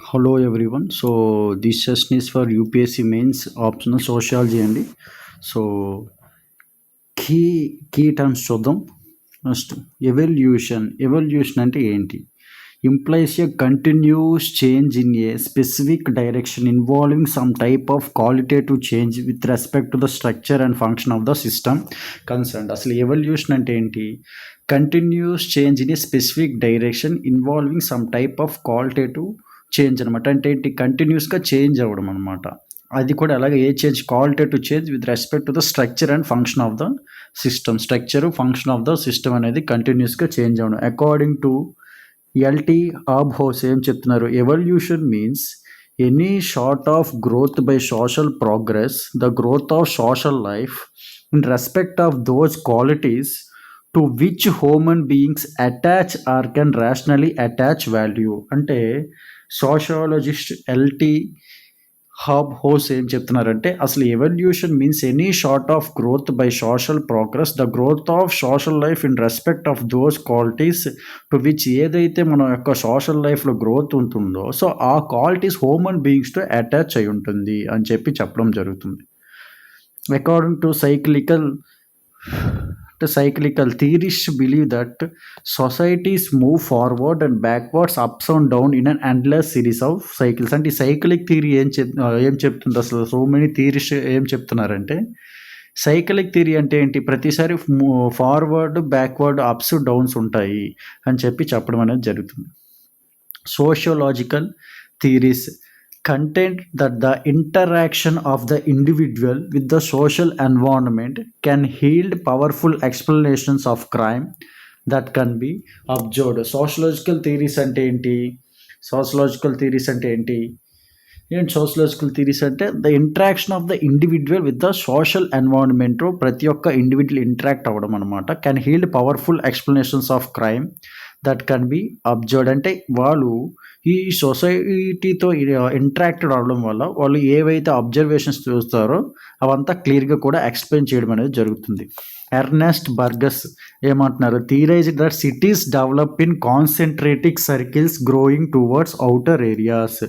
Hello everyone. So this session is for UPSC mains optional sociology అండి. So key terms చూద్దాం. First evolution అంటే ఏంటి? Implies a continuous change in a specific direction involving some type of qualitative change with respect to the structure and function of the system concerned. అసలు evolution అంటే ఏంటి? Continuous change in a specific direction involving some type of qualitative change అనమాట. అంటే ఏంటి? కంటిన్యూస్గా change అవ్వడం అనమాట. అది కూడా అలాగే ఏ change? Qualitative change with respect to the structure and function of the system. Structure function of the system అనేది కంటిన్యూస్గా చేంజ్ అవ్వడం. అకార్డింగ్ టు ఎల్టీ ఆబ్హౌస్ ఏం చెప్తున్నారు? Evolution means any short of growth by social progress, the growth of social life in respect of those qualities to which human beings attach are can rationally attach value. అంటే sociologist LT hose ఏం చెప్తున్నారంటే అసలు evolution means any short of growth by social progress, the growth of social life in respect of those qualities to which ఏదైతే మన యొక్క social లైఫ్లో growth ఉంటుందో so ఆ క్వాలిటీస్ హ్యూమన్ బీయింగ్స్తో అటాచ్ అయి ఉంటుంది అని చెప్పడం జరుగుతుంది. According to cyclical theorists believe that societies move forward and backwards, ups and down in an endless series of cycles. అంటే ఈ సైక్లిక్ థియరీ ఏం చెప్తుంది అసలు? సో మెనీ థియరిస్ట్ ఏం చెప్తున్నారంటే సైక్లిక్ థియరీ అంటే ఏంటి? ప్రతిసారి ఫార్వర్డ్ బ్యాక్వర్డ్ అప్స్ డౌన్స్ ఉంటాయి అని చెప్పడం అనేది జరుగుతుంది. సోషియోలాజికల్ theories content that the interaction of the individual with the social environment can yield powerful explanations of crime that can be observed. Sociological theories అంటే ఏంటి? సోషలాజికల్ థియరీస్ అంటే the interaction of the individual with the social environment. ప్రతి ఒక్క individual interact అవ్వడం అనమాట. Can healed powerful explanations of crime that can be observed. అంటే వాళ్ళు ఈ సొసైటీతో ఇంటరాక్టెడ్ అవ్వడం వల్ల వాళ్ళు ఏవైతే అబ్జర్వేషన్స్ చూస్తారో అవంతా క్లియర్గా కూడా ఎక్స్ప్లెయిన్ చేయడం అనేది జరుగుతుంది. ఎర్నెస్ట్ బర్గస్ ఏమంటున్నారు? Theorise that cities develop in concentric circles growing towards outer areas.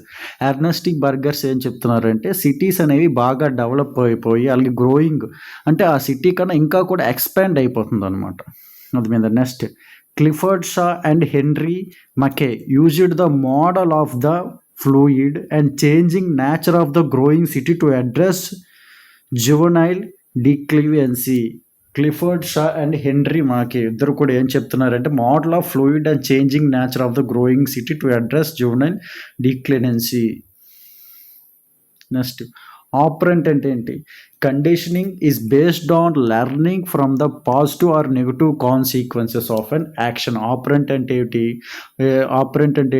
Ernest Burgess ఏం చెప్తున్నారంటే సిటీస్ అనేవి బాగా డెవలప్ అయిపోయి అలాగే గ్రోయింగ్ అంటే ఆ సిటీ కన్నా ఇంకా కూడా ఎక్స్పాండ్ అయిపోతుంది అనమాట. అది మీద next Clifford Shaw and Henry Mackay used the model of the fluid and changing nature of the growing city to address juvenile delinquency. Clifford Shaw and Henry McKay ఇద్దరు కూడా ఏం చెప్తున్నారంటే model of fluid and changing nature of the growing city to address juvenile delinquency. Next operant అంటే ఏంటి? Conditioning is based on learning from the positive or negative consequences of an action. Operant అంటే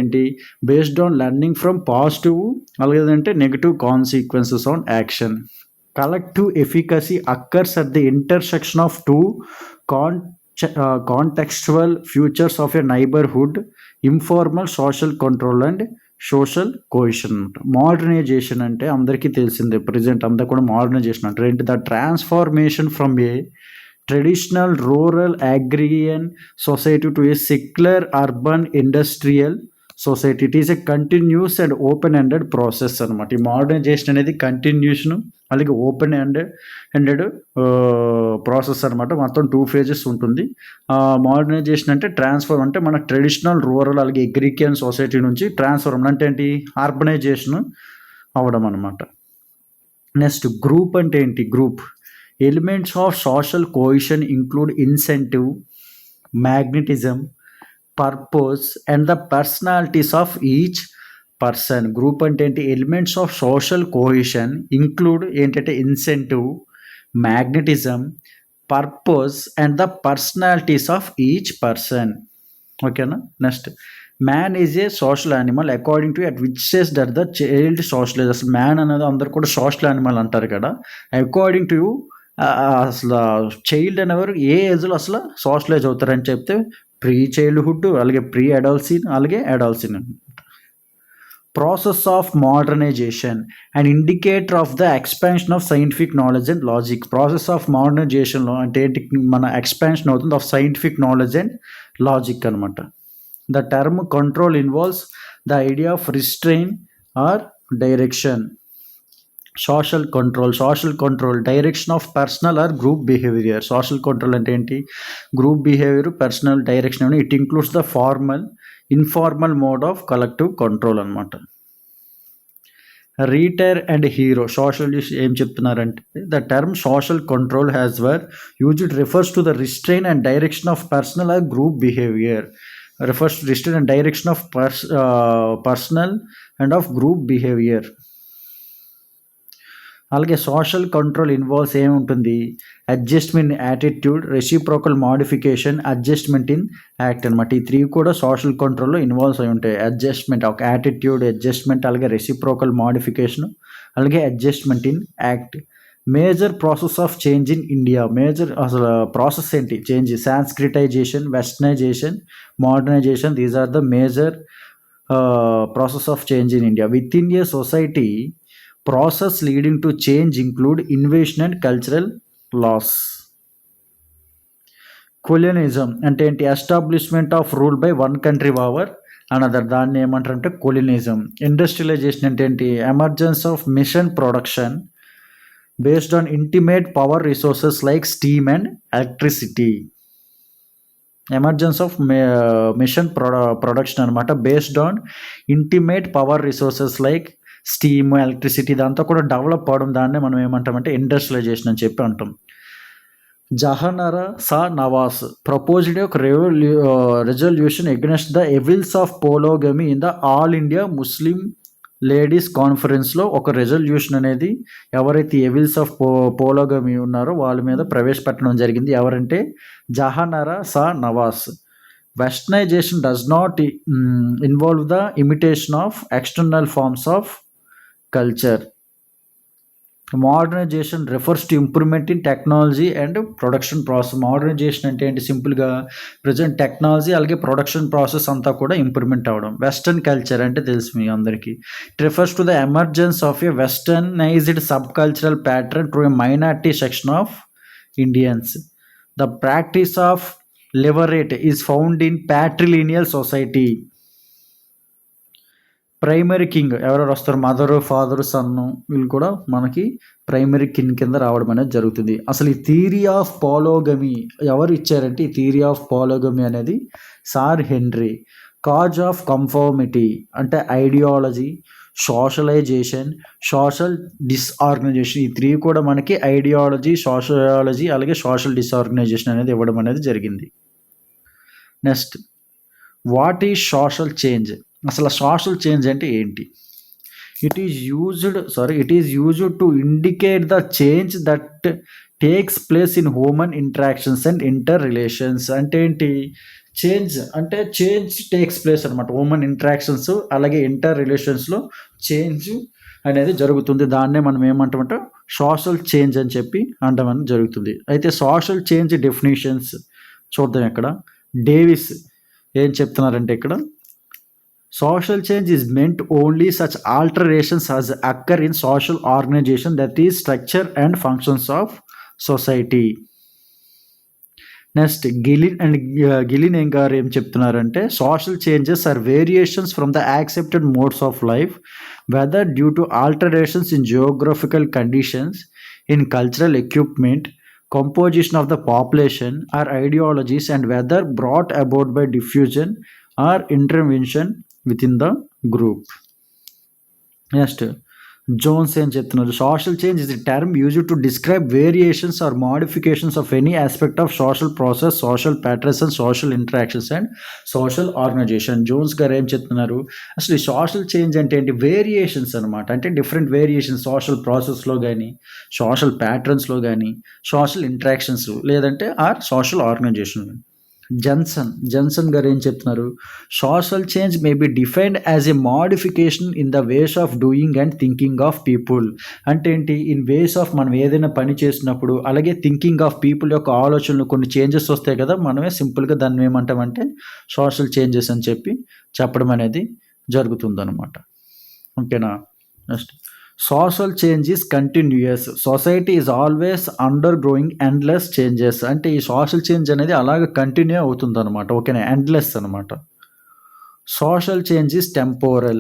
ఏంటి? Based on learning from positive అలాగేదంటే negative consequences on action. Collective efficacy occurs at the intersection of two contextual futures of a neighbourhood, informal social control and social cohesion. Modernisation అంటే అందరికీ తెలిసిందే, present అంతా కూడా modernisation అంటే ఏంటి? The transformation from a traditional rural agrarian society to a secular urban industrial society. It is a continuous and open ended process అనమాట. ఈ modernisation అనేది కంటిన్యూషన్ అలాగే ఓపెన్ ఎండెడ్ ప్రాసెస్ అనమాట. మొత్తం 2 phases ఉంటుంది. మోడర్నైజేషన్ అంటే ట్రాన్స్ఫర్ అంటే మన ట్రెడిషనల్ రూరల్ అలాగే అగ్రికన్ సొసైటీ నుంచి ట్రాన్స్ఫర్ అంటే ఏంటి? అర్బనైజేషన్ అవ్వడం అనమాట. నెక్స్ట్ గ్రూప్ అంటే ఏంటి? Group elements of social cohesion include incentive, magnetism, purpose and the personalities of each person. Group అంటే ఏంటి? Elements of social cohesion include ఏంటంటే incentive, magnetism, purpose and the personalities of each person. ఓకేనా? Next man is a social animal according to at which says that the child socialise. అసలు man అనేది అందరు కూడా social animal అంటారు కదా. According to అసలు child అనేవారు ఏ ఏజ్లో అసలు సోషలైజ్ అవుతారని చెప్తే ప్రీ చైల్డ్హుడ్ అలాగే ప్రీ అడాల్సిన్ అలాగే adolescence. Process of modernisation and indicator of the expansion of scientific knowledge and logic. Process of మోడర్నైజేషన్లో అంటే ఏంటి? మన ఎక్స్పాన్షన్ అవుతుంది of scientific knowledge and logic అనమాట. The term control involves the idea of restraint or direction. Social control direction of personal or group behavior. Social control అంటే ఏంటి? Group behaviour, personal direction అని. It includes the formal informal mode of collective control అనమాట. రీటైర్ and hero socialist ఏం చెప్తున్నారంటే the term social control has were used refers to the restrain and direction of personal or group behaviour. refers to restraint and direction of personal and of group behavior. అలాగే social control involves ఏముంటుంది? Adjustment in attitude, reciprocal modification, adjustment in act అనమాట. ఈ 3 కూడా social కంట్రోల్లో involves అయి ఉంటాయి. Adjustment ఒక attitude, adjustment, అలాగే రెసిప్రోకల్ మాడిఫికేషన్, అలాగే adjustment in act. Major process of change in India. Major అసలు ప్రాసెస్ ఏంటి? Change, Sanskritisation, westernisation, modernisation. These are the major process of change in India. Within a society process leading to change include invasion and cultural loss. Colonialism అంటే ఏంటి? Establishment of rule by one country over another. దాన్ని ఏమంటారంటే colonialism. Industrialisation అంటే ఏంటి? Emergence of machine production based on intimate power resources like steam and electricity. Emergence of mission production అనమాట. based on intimate power resources like steam, electricity. దాంతో కూడా develop అవడం, దాన్నే మనం ఏమంటామంటే ఇండస్ట్రియలైజేషన్ అని చెప్పి అంటాం. Jahanara Shah Navas proposed a resolution against the evils of polygamy in the all India Muslim ladies కాన్ఫరెన్స్లో ఒక రెజల్యూషన్ అనేది ఎవరైతే ఎవిల్స్ ఆఫ్ పోలోగమీ ఉన్నారో వాళ్ళ మీద ప్రవేశపెట్టడం జరిగింది. ఎవరంటే Jahanara Shah Nawaz. Westernisation does not involve the imitation of external forms of culture. Modernisation refers to improvement in technology and production process. Modernisation అంటే ఏంటి? సింపుల్గా ప్రజెంట్ టెక్నాలజీ అలాగే ప్రొడక్షన్ ప్రాసెస్ అంతా కూడా ఇంప్రూవ్మెంట్ అవ్వడం. వెస్టర్న్ కల్చర్ అంటే తెలుసు మీ అందరికీ. It refers to the emergence of a westernised subcultural pattern to a minority section of Indians. The practice of levirate is found in patrilineal society. Primary kin ఎవరెవరు వస్తారు? Mother, father, సన్ను, వీళ్ళు కూడా మనకి primary king కింద రావడం అనేది జరుగుతుంది. అసలు ఈ థియరీ ఆఫ్ పాలోగమీ ఎవరు ఇచ్చారంటే, ఈ థియరీ ఆఫ్ పాలోగమీ అనేది sir henry. Cause of conformity అంటే ఐడియాలజీ, సోషలైజేషన్, సోషల్ డిస్ఆర్గనైజేషన్. ఈ 3 కూడా మనకి ఐడియాలజీ, సోషియాలజీ అలాగే సోషల్ డిస్ఆర్గనైజేషన్ అనేది ఇవ్వడం అనేది జరిగింది. Next, what is social change? అసలు సోషల్ చేంజ్ అంటే ఏంటి? It is used to indicate the change that takes place in human interactions and inter relations. అంటే ఏంటి? చేంజ్ అంటే చేంజ్ టేక్స్ ప్లేస్ అనమాట. హ్యూమన్ ఇంటరాక్షన్స్ అలాగే ఇంటర్ రిలేషన్స్లో చేంజ్ అనేది జరుగుతుంది. దాన్నే మనం ఏమంటామంటే సోషల్ చేంజ్ అని చెప్పి అంటామని జరుగుతుంది. అయితే సోషల్ చేంజ్ డెఫినేషన్స్ చూద్దాం. ఇక్కడ డేవిస్ ఏం చెప్తున్నారంటే, ఇక్కడ social change is meant only such alterations as occur in social organization, that is structure and functions of society. Next, Gillin గారు ఏం చెప్తున్నారంటే, social changes are variations from the accepted modes of life, whether due to alterations in geographical conditions, in cultural equipment, composition of the population or ideologies, and whether brought about by diffusion or intervention within the group. Next, Jones ఏం చెప్తున్నారు? Social change is the term used to describe variations or modifications of any aspect of social process, social patterns and social interactions and social organisation. Jones గారు ఏం చెప్తున్నారు? అసలు ఈ social change అంటే ఏంటి? Variations అనమాట. అంటే డిఫరెంట్ వేరియేషన్స్ సోషల్ ప్రాసెస్లో కానీ, సోషల్ ప్యాటర్న్స్లో కానీ, సోషల్ ఇంటరాక్షన్స్ లేదంటే సోషల్ ఆర్గనైజేషన్. జన్సన్ గారు ఏం చెప్తున్నారు? Social change may be defined as a modification in the ways of doing and thinking of people. అంటే ఏంటి? ఇన్ వేస్ ఆఫ్ మనం ఏదైనా పని చేసినప్పుడు అలాగే థింకింగ్ ఆఫ్ పీపుల్ యొక్క ఆలోచనలు కొన్ని చేంజెస్ వస్తాయి కదా, మనమే సింపుల్గా దాన్ని ఏమంటామంటే సోషల్ చేంజెస్ అని చెప్పడం అనేది జరుగుతుందన్నమాట. ఓకేనా? Next, social change is continuous. Society is always under growing endless changes. అంటే ఈ సోషల్ చేంజ్ అనేది అలాగే కంటిన్యూ అవుతుంది అనమాట. ఓకేనా? ఎండ్లెస్ అనమాట. Social change is temporal.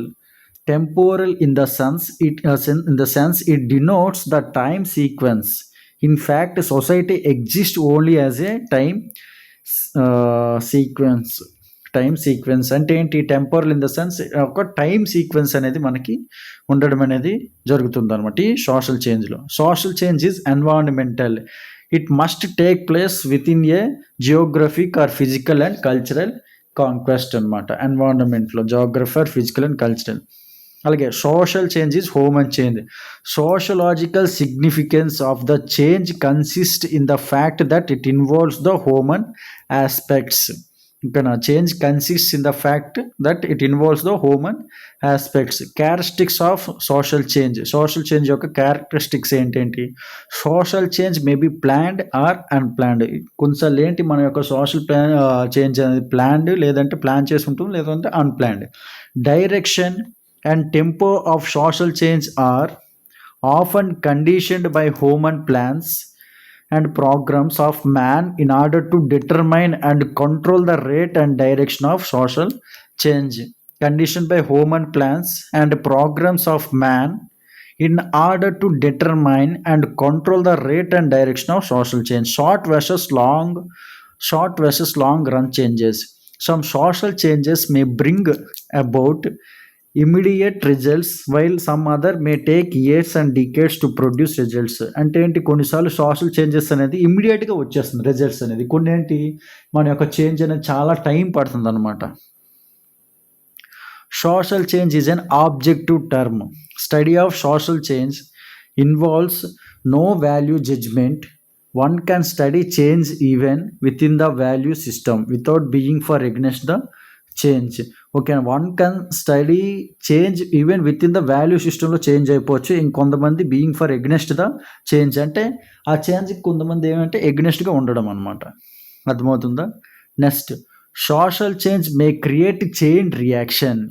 Temporal in the sense it denotes the time sequence. In fact, society exists only as a sequence. Time sequence అంటే ఏంటి? టెంపోరల్ ఇన్ ద సెన్స్ ఒక time sequence అనేది మనకి ఉండడం అనేది జరుగుతుంది అనమాట ఈ సోషల్ చేంజ్లో. Social change is environmental. It must take place within a geographic or physical and cultural conquest అనమాట. ఎన్వైరన్మెంట్లో జియోగ్రఫర్, ఫిజికల్ అండ్ కల్చరల్. అలాగే social change is human change. Sociological significance of the change consist in the fact that it involves the human aspects. ఓకేనా? Change consist in the fact that it involves the human aspects. Characteristics of social change. Social change యొక్క characteristics ఏంటేంటి? Social change may be planned or unplanned. కొన్నిసార్లు ఏంటి మన యొక్క social change అనేది planned, లేదంటే plan చేసి ఉంటుంది, లేదంటే unplanned. Direction and tempo of social change are often conditioned by human plans and programs of man in order to determine and control the rate and direction of social change. Conditioned by human plans and programs of man in order to determine and control the rate and direction of social change. Short versus long run changes. Some social changes may bring about immediate results while some other may take years and decades to produce results. అంటే ఏంటి? కొన్నిసార్లు social changes అనేది ఇమీడియట్గా వచ్చేస్తుంది results అనేది. కొన్ని ఏంటి? మన యొక్క చేంజ్ అనేది చాలా టైం పడుతుంది అనమాట. Social change is an objective term. Study of social change involves no value judgement. One can study change even within the value system without being for against the change. Okay, one can study change even within the value సిస్టంలో change అయిపోవచ్చు. ఇంకొంతమంది being for against the change అంటే ఆ చేంజ్కి కొంతమంది ఏమంటే ఎగ్నెస్ట్గా ఉండడం అనమాట. అర్థమవుతుందా? Next, social change may create chain reaction.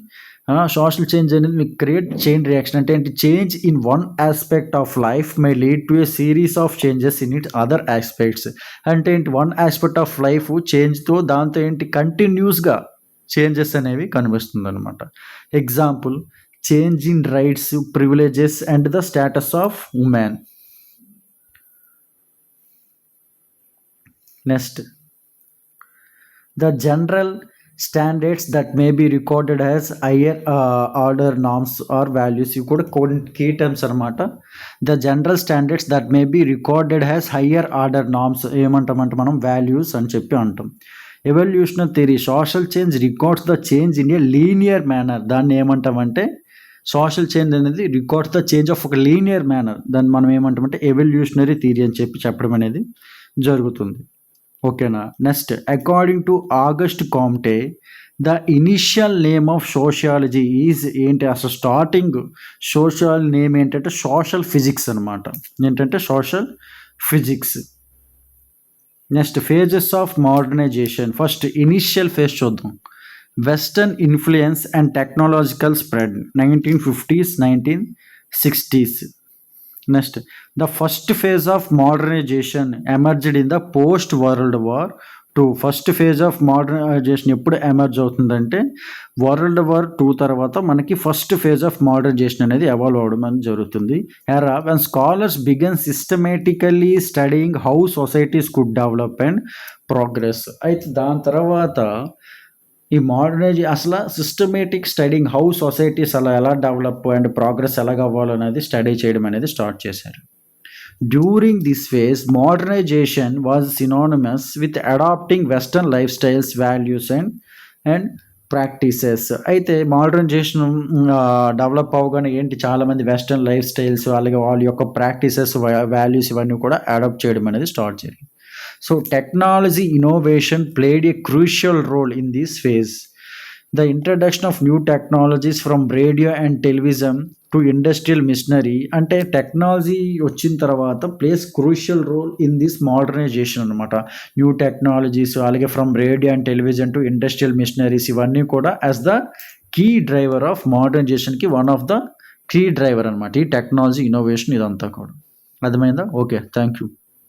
Social change అనేది మీకు క్రియేట్ చైన్ రియాక్షన్ అంటే ఏంటి? Change in one aspect of life may lead to a series of changes in it other aspects. అంటే ఏంటి? వన్ ఆస్పెక్ట్ ఆఫ్ లైఫ్ చేంజ్తో దాంతో ఏంటి కంటిన్యూస్గా చేంజెస్ అనేవి కనిపిస్తుంది అనమాట. Example, change in rights, privileges and the status of women. Next, the general standards that may be recorded as higher order norms or values. ఇవి కూడా కొన్ని కీ టర్మ్స్ అనమాట. The general standards that may be recorded as higher order norms ఏమంటామంటే మనం values అని చెప్పి అంటాం. Evolutionary theory, social change records the change in a linear manner. దాన్ని ఏమంటామంటే సోషల్ చేంజ్ అనేది రికార్డ్స్ ద చేంజ్ ఆఫ్ ఒక లీనియర్ మేనర్. దాన్ని మనం ఏమంటామంటే ఎవల్యూషనరీ థియరీ అని చెప్పి చెప్పడం అనేది జరుగుతుంది. ఓకేనా? Next, according to August Comte the initial name of sociology is ఏంటి? అసలు స్టార్టింగ్ సోషల్ నేమ్ ఏంటంటే సోషల్ ఫిజిక్స్ అనమాట. ఏంటంటే social physics. Next, phases of modernisation. First initial phase చూద్దాం. Western influence and technological spread 1950s 1960s. Next, the first phase of modernisation emerged in the post world war II. First phase of modernisation ఎప్పుడు emerge అవుతుందంటే world war II తర్వాత మనకి first phase of modernisation అనేది evolve అవ్వడం అనేది జరుగుతుంది. Era when scholars began systematically studying how societies could develop and progress. అయితే దాని తర్వాత ఈ మోడర్నైజేషన్ అసలు సిస్టమేటిక్ స్టడీయింగ్ హౌ సొసైటీస్ ఎలా డెవలప్ అండ్ ప్రోగ్రెస్ ఎలాగ అవ్వాలనేది స్టడీ చేయడం అనేది స్టార్ట్ చేశారు. During this phase, modernization was synonymous with adopting Western lifestyles, values and practices. అయితే మోడర్నైజేషన్ డెవలప్ అవగానే ఏంటి? చాలామంది వెస్టర్న్ లైఫ్ స్టైల్స్ అలాగే వాళ్ళ యొక్క ప్రాక్టీసెస్, వాల్యూస్ ఇవన్నీ కూడా అడాప్ట్ చేయడం అనేది స్టార్ట్ చేయాలి. So technology innovation played a crucial role in this phase. The introduction of new technologies from radio and television to industrial machinery అంటే టెక్నాలజీ వచ్చిన తర్వాత plays crucial role in this modernisation అనమాట. New technologies అలాగే from radio and television to industrial machineries ఇవన్నీ కూడా as the key driver of మోడర్నైజేషన్కి one of the key driver అనమాట. ఈ టెక్నాలజీ ఇన్నోవేషన్ ఇదంతా కూడా. అర్థమైందా? Okay, thank you.